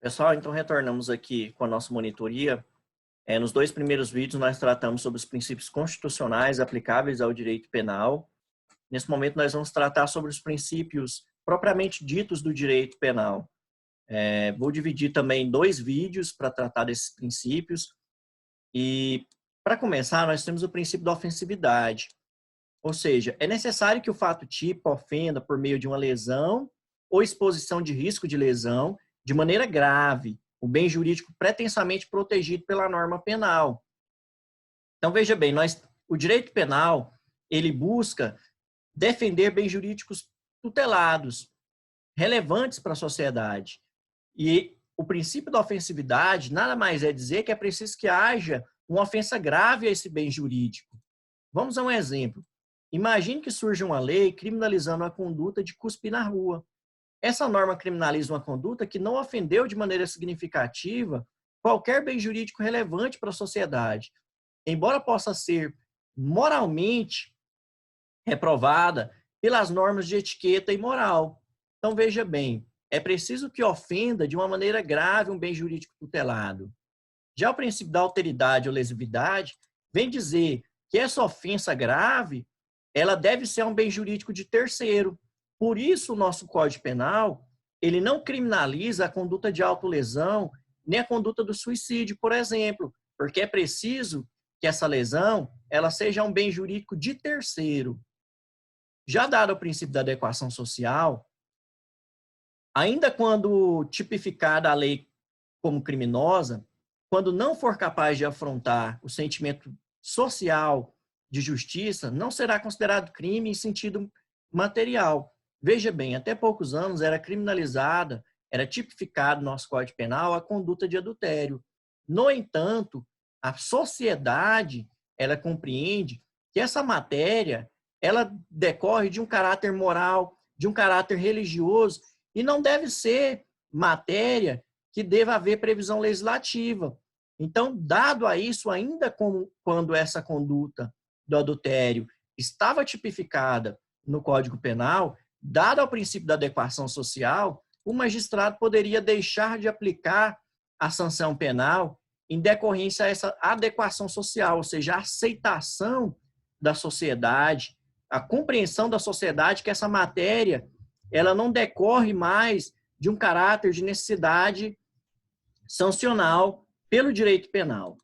Pessoal, então retornamos aqui com a nossa monitoria. Nos dois primeiros vídeos nós tratamos sobre os princípios constitucionais aplicáveis ao direito penal. Nesse momento nós vamos tratar sobre os princípios propriamente ditos do direito penal. Vou dividir também em dois vídeos para tratar desses princípios. E para começar, nós temos o princípio da ofensividade. Ou seja, é necessário que o fato tipo ofenda por meio de uma lesão ou exposição de risco de lesão de maneira grave, o bem jurídico pretensamente protegido pela norma penal. Então, veja bem, o direito penal, ele busca defender bens jurídicos tutelados, relevantes para a sociedade. E o princípio da ofensividade nada mais é dizer que é preciso que haja uma ofensa grave a esse bem jurídico. Vamos a um exemplo. Imagine que surja uma lei criminalizando a conduta de cuspir na rua. Essa norma criminaliza uma conduta que não ofendeu de maneira significativa qualquer bem jurídico relevante para a sociedade, embora possa ser moralmente reprovada pelas normas de etiqueta e moral. Então, veja bem, é preciso que ofenda de uma maneira grave um bem jurídico tutelado. Já o princípio da alteridade ou lesividade vem dizer que essa ofensa grave ela deve ser um bem jurídico de terceiro. Por isso, o nosso Código Penal, ele não criminaliza a conduta de autolesão, nem a conduta do suicídio, por exemplo, porque é preciso que essa lesão ela seja um bem jurídico de terceiro. Já dado o princípio da adequação social, ainda quando tipificada a lei como criminosa, quando não for capaz de afrontar o sentimento social de justiça, não será considerado crime em sentido material. Veja bem, até poucos anos era criminalizada, era tipificado no nosso Código Penal a conduta de adultério. No entanto, a sociedade, ela compreende que essa matéria, ela decorre de um caráter moral, de um caráter religioso, e não deve ser matéria que deva haver previsão legislativa. Então, dado a isso, ainda quando essa conduta do adultério estava tipificada no Código Penal, dado ao princípio da adequação social, o magistrado poderia deixar de aplicar a sanção penal em decorrência a essa adequação social, ou seja, a aceitação da sociedade, a compreensão da sociedade que essa matéria ela não decorre mais de um caráter de necessidade sancional pelo direito penal.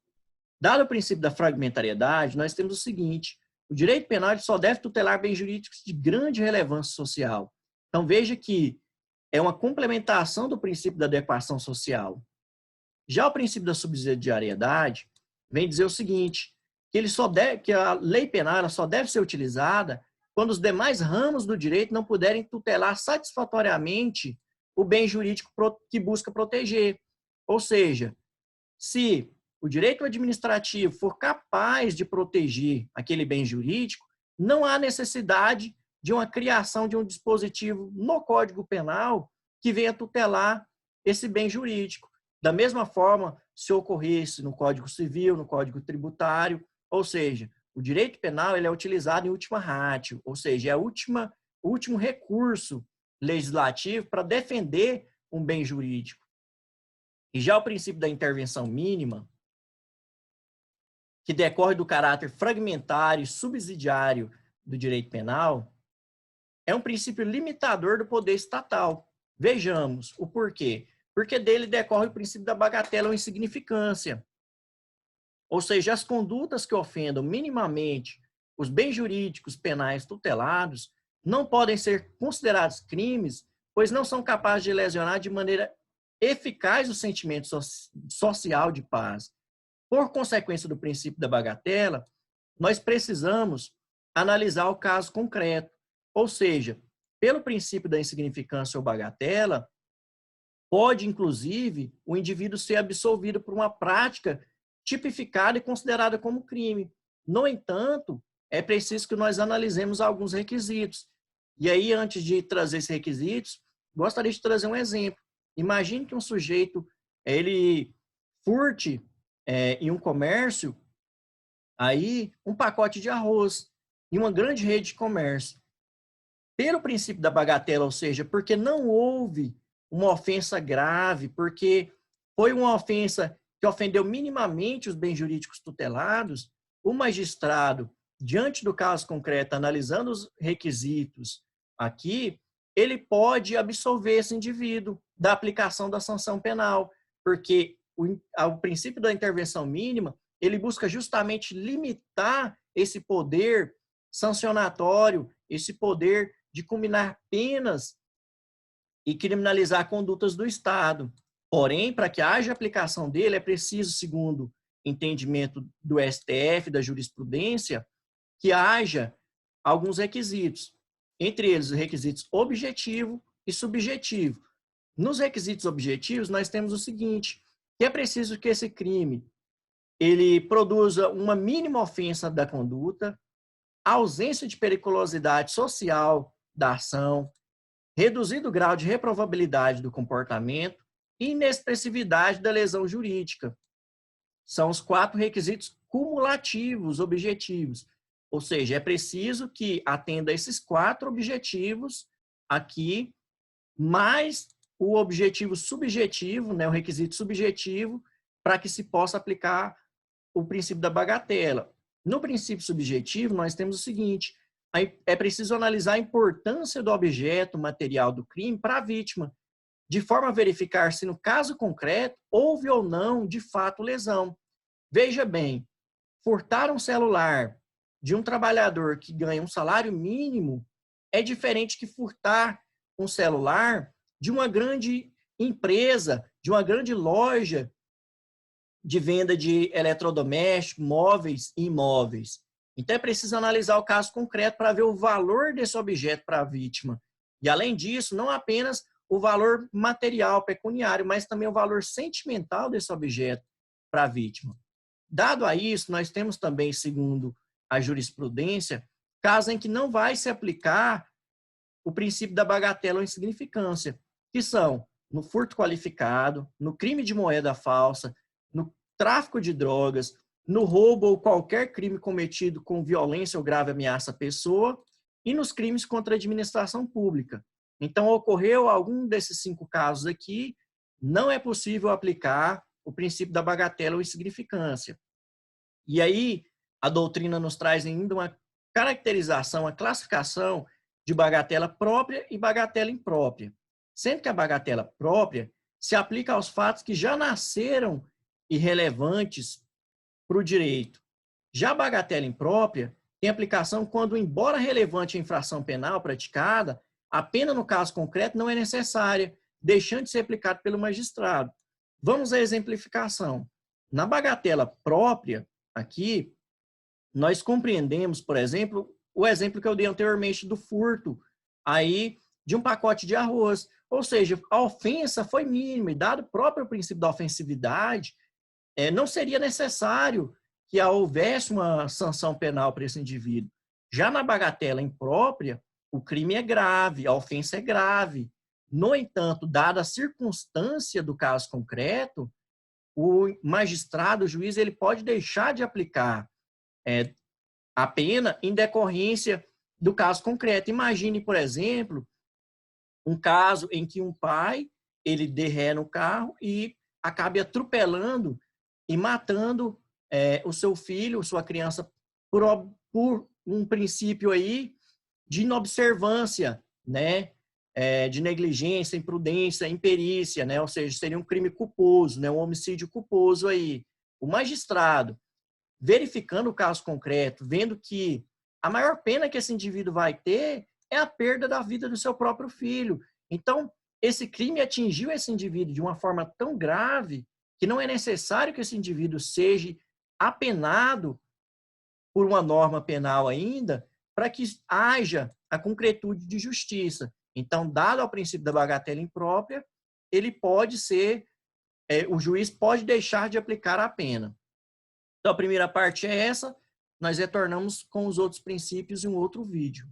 Dado o princípio da fragmentariedade, nós temos o seguinte: o direito penal só deve tutelar bens jurídicos de grande relevância social. Então, veja que é uma complementação do princípio da adequação social. Já o princípio da subsidiariedade vem dizer o seguinte, que a lei penal só deve ser utilizada quando os demais ramos do direito não puderem tutelar satisfatoriamente o bem jurídico que busca proteger. Ou seja, se o direito administrativo for capaz de proteger aquele bem jurídico, não há necessidade de uma criação de um dispositivo no Código Penal que venha tutelar esse bem jurídico. Da mesma forma, se ocorresse no Código Civil, no Código Tributário, ou seja, o direito penal ele é utilizado em última ratio, ou seja, é o último recurso legislativo para defender um bem jurídico. E já o princípio da intervenção mínima, que decorre do caráter fragmentário e subsidiário do direito penal, é um princípio limitador do poder estatal. Vejamos o porquê. Porque dele decorre o princípio da bagatela ou insignificância. Ou seja, as condutas que ofendam minimamente os bens jurídicos penais tutelados não podem ser considerados crimes, pois não são capazes de lesionar de maneira eficaz o sentimento social de paz. Por consequência do princípio da bagatela, nós precisamos analisar o caso concreto. Ou seja, pelo princípio da insignificância ou bagatela, pode, inclusive, o indivíduo ser absolvido por uma prática tipificada e considerada como crime. No entanto, é preciso que nós analisemos alguns requisitos. E aí, antes de trazer esses requisitos, gostaria de trazer um exemplo. Imagine que um sujeito, ele furte em um comércio aí um pacote de arroz em uma grande rede de comércio. Pelo princípio da bagatela, ou seja, porque não houve uma ofensa grave, porque foi uma ofensa que ofendeu minimamente os bens jurídicos tutelados, o magistrado, diante do caso concreto, analisando os requisitos aqui, ele pode absolver esse indivíduo da aplicação da sanção penal, porque o princípio da intervenção mínima, ele busca justamente limitar esse poder sancionatório, esse poder de combinar penas e criminalizar condutas do Estado. Porém, para que haja aplicação dele, é preciso, segundo entendimento do STF, da jurisprudência, que haja alguns requisitos. Entre eles, os requisitos objetivo e subjetivo. Nos requisitos objetivos, nós temos o seguinte, que é preciso que esse crime ele produza uma mínima ofensa da conduta, ausência de periculosidade social da ação, reduzido grau de reprovabilidade do comportamento e inexpressividade da lesão jurídica. São os 4 requisitos cumulativos objetivos. Ou seja, é preciso que atenda a esses 4 objetivos aqui, mais o objetivo subjetivo, né, o requisito subjetivo, para que se possa aplicar o princípio da bagatela. No princípio subjetivo, nós temos o seguinte, é preciso analisar a importância do objeto material do crime para a vítima, de forma a verificar se no caso concreto houve ou não, de fato, lesão. Veja bem, furtar um celular de um trabalhador que ganha um salário mínimo é diferente que furtar um celular de uma grande empresa, de uma grande loja de venda de eletrodomésticos, móveis e imóveis. Então, é preciso analisar o caso concreto para ver o valor desse objeto para a vítima. E, além disso, não apenas o valor material, pecuniário, mas também o valor sentimental desse objeto para a vítima. Dado a isso, nós temos também, segundo a jurisprudência, casos em que não vai se aplicar o princípio da bagatela ou insignificância, que são no furto qualificado, no crime de moeda falsa, no tráfico de drogas, no roubo ou qualquer crime cometido com violência ou grave ameaça à pessoa e nos crimes contra a administração pública. Então, ocorreu algum desses 5 casos aqui, não é possível aplicar o princípio da bagatela ou insignificância. E aí, a doutrina nos traz ainda uma caracterização, uma classificação de bagatela própria e bagatela imprópria. Sendo que a bagatela própria se aplica aos fatos que já nasceram irrelevantes para o direito. Já a bagatela imprópria tem aplicação quando, embora relevante a infração penal praticada, a pena no caso concreto não é necessária, deixando de ser aplicado pelo magistrado. Vamos à exemplificação. Na bagatela própria, aqui, nós compreendemos, por exemplo, o exemplo que eu dei anteriormente do furto aí de um pacote de arroz. Ou seja, a ofensa foi mínima e, dado o próprio princípio da ofensividade, não seria necessário que houvesse uma sanção penal para esse indivíduo. Já na bagatela imprópria, o crime é grave, a ofensa é grave. No entanto, dada a circunstância do caso concreto, o magistrado, o juiz, ele pode deixar de aplicar a pena em decorrência do caso concreto. Imagine, por exemplo, um caso em que um pai ele dê ré no carro e acabe atropelando e matando o seu filho, sua criança, por um princípio aí de inobservância, né? De negligência, imprudência, imperícia, né? Ou seja, seria um crime culposo, né? Um homicídio culposo aí. O magistrado, verificando o caso concreto, vendo que a maior pena que esse indivíduo vai ter é a perda da vida do seu próprio filho. Então, esse crime atingiu esse indivíduo de uma forma tão grave que não é necessário que esse indivíduo seja apenado por uma norma penal ainda para que haja a concretude de justiça. Então, dado ao princípio da bagatela imprópria, ele pode ser, o juiz pode deixar de aplicar a pena. Então, a primeira parte é essa, nós retornamos com os outros princípios em um outro vídeo.